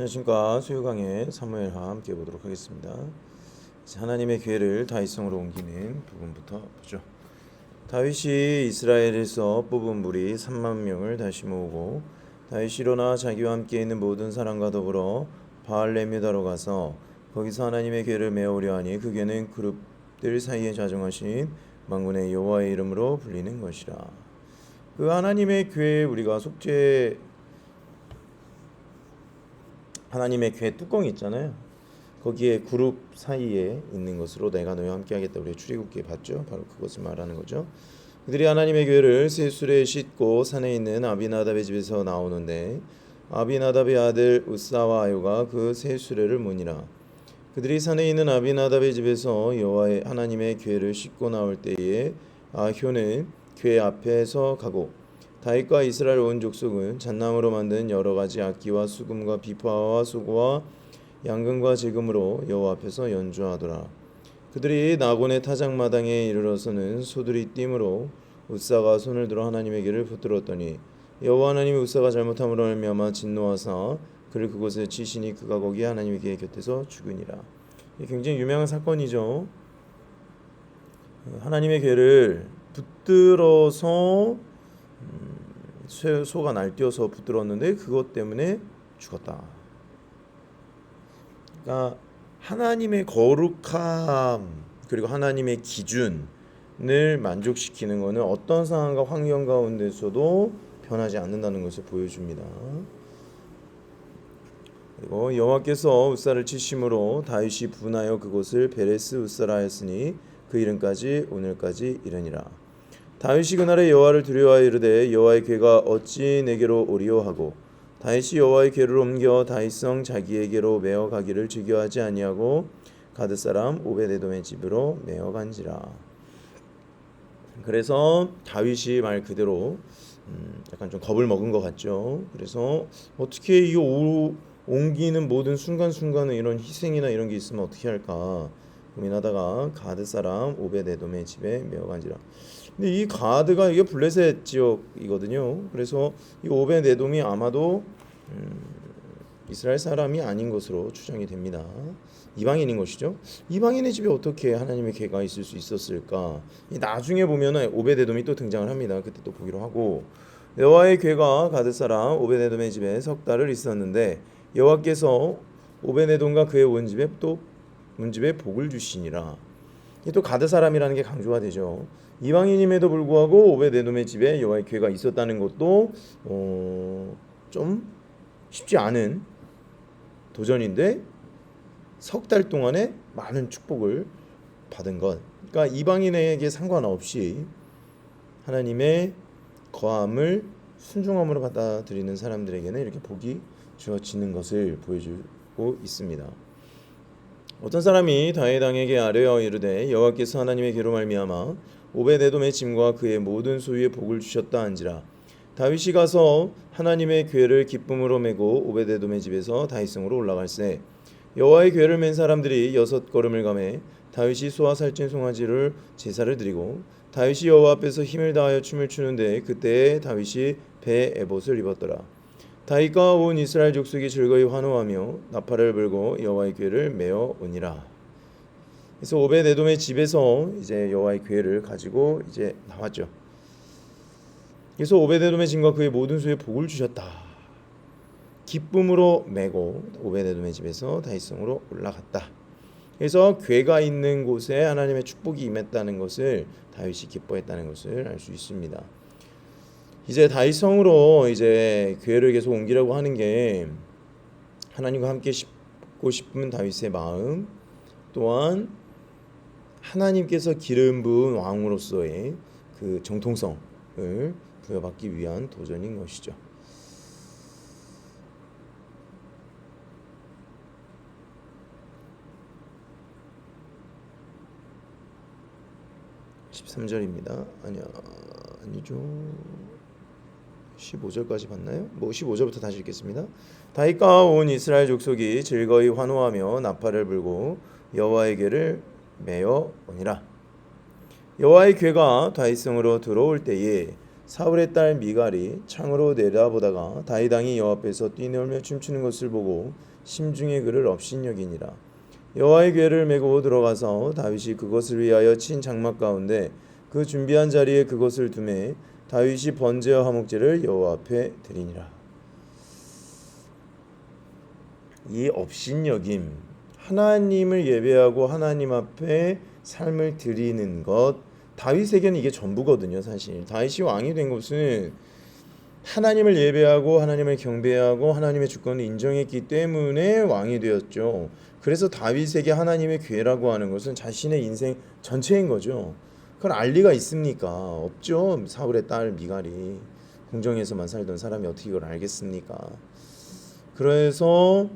안녕하십니까. 수요강의 사무엘하 함께 보도록 하겠습니다. 하나님의 계획을 다윗성으로 옮기는 부분부터 보죠. 다윗이 이스라엘에서 뽑은 무리 3만 명을 다시 모으고 다윗이 일어나 자기와 함께 있는 모든 사람과 더불어 바알레미다로 가서 거기서 하나님의 궤를 메우려 하니 그 궤는 그룹들 사이에 자정하신 만군의 여호와의 이름으로 불리는 것이라. 그 하나님의 궤, 우리가 속죄 하나님의 궤 뚜껑이 있잖아요. 거기에 그룹 사이에 있는 것으로 내가 너희와 함께하겠다. 우리 출애굽기에 봤죠. 바로 그것을 말하는 거죠. 그들이 하나님의 궤를 쇠술에 싣고 산에 있는 아비나답의 집에서 나오는데 아비나답의 아들 우사와 아요가 그 쇠수레를 모니라. 그들이 산에 있는 아비나답의 집에서 여호와의 하나님의 궤를 싣고 나올 때에 아효는 궤 앞에서 가고 다윗과 이스라엘 온 족속은 잣나무로 만든 여러 가지 악기와 수금과 비파와 소고와 양금과 제금으로 여호와 앞에서 연주하더라. 그들이 나곤의 타작마당에 이르러서는 소들이 띠므로 우사가 손을 들어 하나님의 길을 붙들었더니 여호와 하나님이 우사가 잘못함으로 말미암아 진노하사 그를 그곳에 치시니 그가 거기 하나님의 길 곁에서 죽으니라. 굉장히 유명한 사건이죠. 하나님의 궤를 붙들어서 소가 날뛰어서 붙들었는데 그것 때문에 죽었다. 그러니까 하나님의 거룩함 그리고 하나님의 기준을 만족시키는 것은 어떤 상황과 환경 가운데서도 변하지 않는다는 것을 보여줍니다. 그리고 여호와께서 우사를 치심으로 다윗이 분하여 그곳을 베레스 우사라 하였으니 그 이름까지 오늘까지 이르니라. 다윗이 그날에 여호와를 두려워하여 이르되 여호와의 궤가 어찌 내게로 오리오 하고 다윗이 여호와의 궤를 옮겨 다윗성 자기에게로 메어 가기를 즐겨하지 아니하고 가드 사람 오베데돔의 집으로 메어 간지라. 그래서 다윗이 말 그대로 약간 좀 겁을 먹은 것 같죠. 그래서 어떻게 이 옮기는 모든 순간순간에 이런 희생이나 이런 게 있으면 어떻게 할까 고민하다가 가드 사람 오베데돔의 집에 메어 간지라. 근데 이 가드가 이게 블레셋 지역이거든요. 그래서 이 오베데돔이 아마도 이스라엘 사람이 아닌 것으로 추정이 됩니다. 이방인인 것이죠. 이방인의 집에 어떻게 하나님의 궤가 있을 수 있었을까? 나중에 보면은 오베데돔이 또 등장을 합니다. 그때 또 보기로 하고 여호와의 궤가 가드 사람 오베데돔의 집에 석 달을 있었는데 여호와께서 오베데돔과 그의 온 집에 복을 주시니라. 또 가드 사람이라는 게 강조가 되죠. 이방인임에도 불구하고 오베데돔의 집에 여호와의 궤가 있었다는 것도 좀 쉽지 않은 도전인데 석 달 동안에 많은 축복을 받은 것. 그러니까 이방인에게 상관없이 하나님의 거함을 순종함으로 받아들이는 사람들에게는 이렇게 복이 주어지는 것을 보여주고 있습니다. 어떤 사람이 다윗 왕에게 아뢰어 이르되 여호와께서 하나님의 궤로 말미암아 오베데돔의 짐과 그의 모든 소유에 복을 주셨다 한지라. 다윗이 가서 하나님의 궤를 기쁨으로 메고 오베데돔의 집에서 다윗성으로 올라갈새 여호와의 궤를 맨 사람들이 6걸음을 가매 다윗이 소와 살찐 송아지를 제사를 드리고 다윗이 여호와 앞에서 힘을 다하여 춤을 추는데 그때에 다윗이 배 에봇을 입었더라. 다윗과 온 이스라엘 족속이 즐거이 환호하며 나팔을 불고 여호와의 궤를 메어 오니라. 그래서 오베데돔의 집에서 이제 여호와의 궤를 가지고 이제 나왔죠. 그래서 오베데돔의 짐과 그의 모든 소유에 복을 주셨다. 기쁨으로 메고 오베데돔의 집에서 다윗성으로 올라갔다. 그래서 궤가 있는 곳에 하나님의 축복이 임했다는 것을 다윗이 기뻐했다는 것을 알 수 있습니다. 이제 다윗성으로 이제 궤를 계속 옮기려고 하는 게 하나님과 함께 싶고 싶은 다윗의 마음, 또한 하나님께서 기름 부은 왕으로서의 그 정통성을 부여받기 위한 도전인 것이죠. (13절입니다) 아니죠. 15절까지 봤나요? 15절부터 다시 읽겠습니다. 다윗과 온 이스라엘 족속이 즐거이 환호하며 나팔을 불고 여호와의 궤를 메어 오니라. 여호와의 궤가 다윗성으로 들어올 때에 사울의 딸 미갈이 창으로 내려다보다가 다윗 왕이 여호와 앞에서 뛰놀며 춤추는 것을 보고 심중에 그를 업신여기니라. 여호와의 궤를 메고 들어가서 다윗이 그것을 위하여 친 장막 가운데 그 준비한 자리에 그것을 두매 다윗이 번제와 화목제를 여호와 앞에 드리니라. 이 업신여김, 하나님을 예배하고 하나님 앞에 삶을 드리는 것, 다윗에게는 이게 전부거든요. 사실 다윗이 왕이 된 것은 하나님을 예배하고 하나님을 경배하고 하나님의 주권을 인정했기 때문에 왕이 되었죠. 그래서 다윗에게 하나님의 궤라고 하는 것은 자신의 인생 전체인 거죠. 그건 알 리가 있습니까? 없죠. 사울의 딸 미갈이 궁정에서만 살던 사람이 어떻게 이걸 알겠습니까? 그래서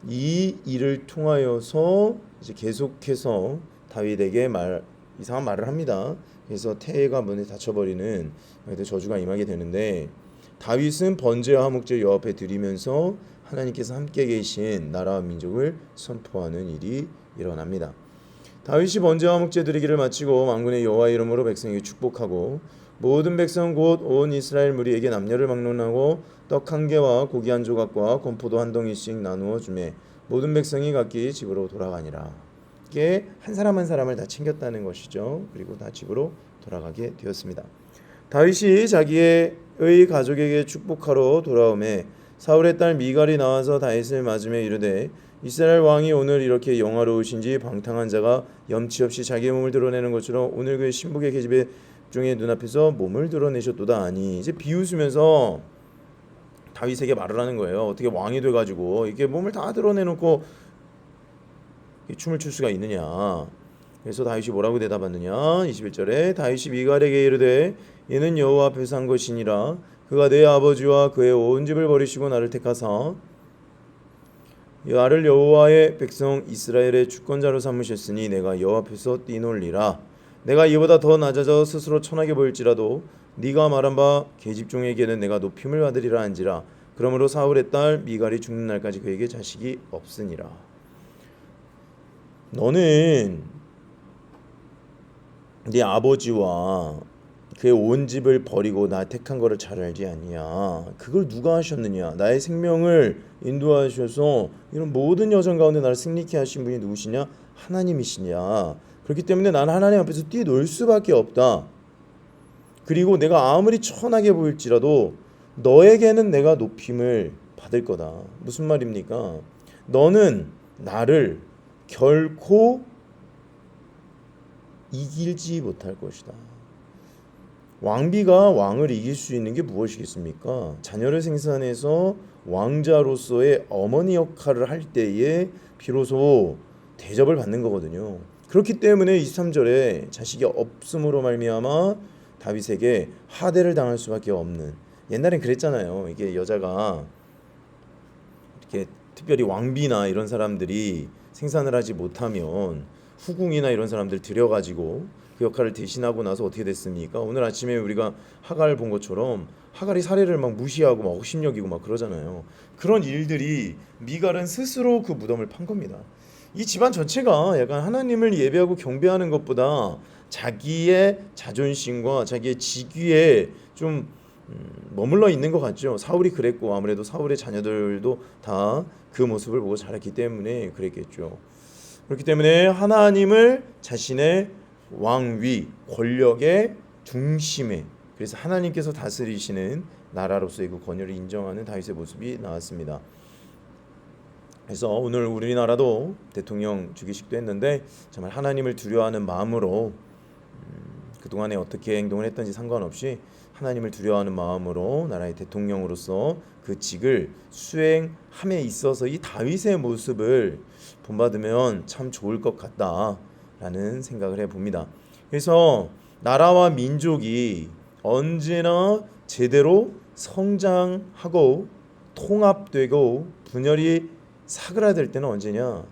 이 일을 통하여서 이제 계속해서 다윗에게 이상한 말을 합니다. 그래서 태가 문에 닫혀버리는 저주가 임하게 되는데, 다윗은 번제와 화목제 여호와 앞에 드리면서 하나님께서 함께 계신 나라와 민족을 선포하는 일이 일어납니다. 다윗이 번제와 화목제 드리기를 마치고 만군의 여호와 이름으로 백성에게 축복하고 모든 백성 곧 온 이스라엘 무리에게 남녀를 막론하고 떡 한 개와 고기 한 조각과 건포도 한 덩이씩 나누어 주매 모든 백성이 각기 집으로 돌아가니라. 이게 한 사람 한 사람을 다 챙겼다는 것이죠. 그리고 다 집으로 돌아가게 되었습니다. 다윗이 자기의 가족에게 축복하러 돌아오매 사울의 딸 미갈이 나와서 다윗을 맞으며 이르되 이스라엘 왕이 오늘 이렇게 영화로우신지 방탕한 자가 염치 없이 자기의 몸을 드러내는 것처럼 오늘 그의 신복의 계집애 중에 눈앞에서 몸을 드러내셨도다 하니, 이제 비웃으면서 다윗에게 말을 하는 거예요. 어떻게 왕이 돼가지고 이렇게 몸을 다 드러내놓고 춤을 출 수가 있느냐. 그래서 다윗이 뭐라고 대답하느냐. 21절에 다윗이 미갈에게 이르되 이는 여호와 앞에서 한 것이니라. 그가 내 아버지와 그의 온 집을 버리시고 나를 택하사 나를 여호와의 백성 이스라엘의 주권자로 삼으셨으니 내가 여호와 앞에서 뛰놀리라. 내가 이보다 더 낮아져 스스로 천하게 보일지라도 네가 말한 바 계집종에게는 내가 높임을 받으리라 한지라. 그러므로 사울의 딸 미갈이 죽는 날까지 그에게 자식이 없으니라. 너는 네 아버지와 그의 온 집을 버리고 나 택한 거를 잘 알지 않냐. 그걸 누가 하셨느냐. 나의 생명을 인도하셔서 이런 모든 여정 가운데 나를 승리케 하신 분이 누구시냐. 하나님이시냐. 그렇기 때문에 나는 하나님 앞에서 뛰놀 수밖에 없다. 그리고 내가 아무리 천하게 보일지라도 너에게는 내가 높임을 받을 거다. 무슨 말입니까? 너는 나를 결코 이길지 못할 것이다. 왕비가 왕을 이길 수 있는 게 무엇이겠습니까? 자녀를 생산해서 왕자로서의 어머니 역할을 할 때에 비로소 대접을 받는 거거든요. 그렇기 때문에 23절에 자식이 없음으로 말미암아 다윗에게 하대를 당할 수밖에 없는, 옛날엔 그랬잖아요. 이게 여자가 이렇게 특별히 왕비나 이런 사람들이 생산을 하지 못하면 후궁이나 이런 사람들 들여가지고 그 역할을 대신하고 나서 어떻게 됐습니까? 오늘 아침에 우리가 하갈 본 것처럼 하갈이 사례를 막 무시하고 막 업신여기고 막 그러잖아요. 그런 일들이 미갈은 스스로 그 무덤을 판 겁니다. 이 집안 전체가 약간 하나님을 예배하고 경배하는 것보다 자기의 자존심과 자기의 직위에 좀 머물러 있는 것 같죠. 사울이 그랬고 아무래도 사울의 자녀들도 다 그 모습을 보고 자랐기 때문에 그랬겠죠. 그렇기 때문에 하나님을 자신의 왕위, 권력의 중심에, 그래서 하나님께서 다스리시는 나라로서의 그 권위를 인정하는 다윗의 모습이 나왔습니다. 그래서 오늘 우리나라도 대통령 주기식도 했는데 정말 하나님을 두려워하는 마음으로 그동안에 어떻게 행동을 했든지 상관없이 하나님을 두려워하는 마음으로 나라의 대통령으로서 그 직을 수행함에 있어서 이 다윗의 모습을 본받으면 참 좋을 것 같다라는 생각을 해봅니다. 그래서 나라와 민족이 언제나 제대로 성장하고 통합되고 분열이 사그라들 때는 언제냐?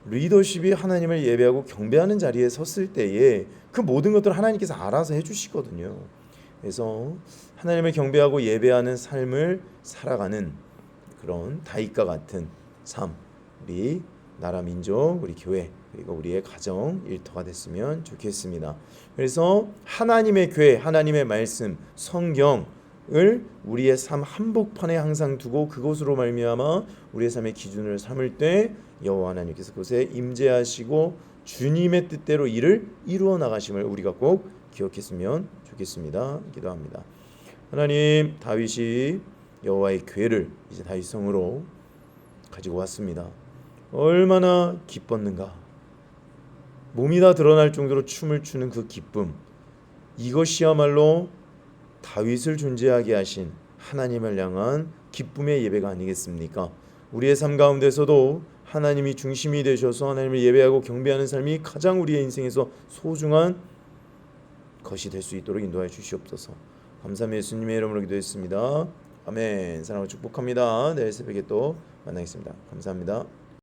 리더십이 하나님을 예배하고 경배하는 자리에 섰을 때에 그 모든 것들을 하나님께서 알아서 해주시거든요. 그래서 하나님을 경배하고 예배하는 삶을 살아가는 그런 다윗과 같은 삶, 우리 나라 민족, 우리 교회, 그리고 우리의 가정 일터가 됐으면 좋겠습니다. 그래서 하나님의 교회, 하나님의 말씀, 성경, 우리의 삶 한복판에 항상 두고 그곳으로 말미암아 우리의 삶의 기준을 삼을 때 여호와 하나님께서 그곳에 임재하시고 주님의 뜻대로 일을 이루어 나가심을 우리가 꼭 기억했으면 좋겠습니다. 기도합니다. 하나님, 다윗이 여호와의 궤를 이제 다윗 성으로 가지고 왔습니다. 얼마나 기뻤는가. 몸이 다 드러날 정도로 춤을 추는 그 기쁨, 이것이야말로 다윗을 존재하게 하신 하나님을 향한 기쁨의 예배가 아니겠습니까? 우리의 삶 가운데서도 하나님이 중심이 되셔서 하나님을 예배하고 경배하는 삶이 가장 우리의 인생에서 소중한 것이 될 수 있도록 인도하여 주시옵소서. 감사합니다. 예수님의 이름으로 기도했습니다. 아멘. 사랑으로 축복합니다. 내일 새벽에 또 만나겠습니다. 감사합니다.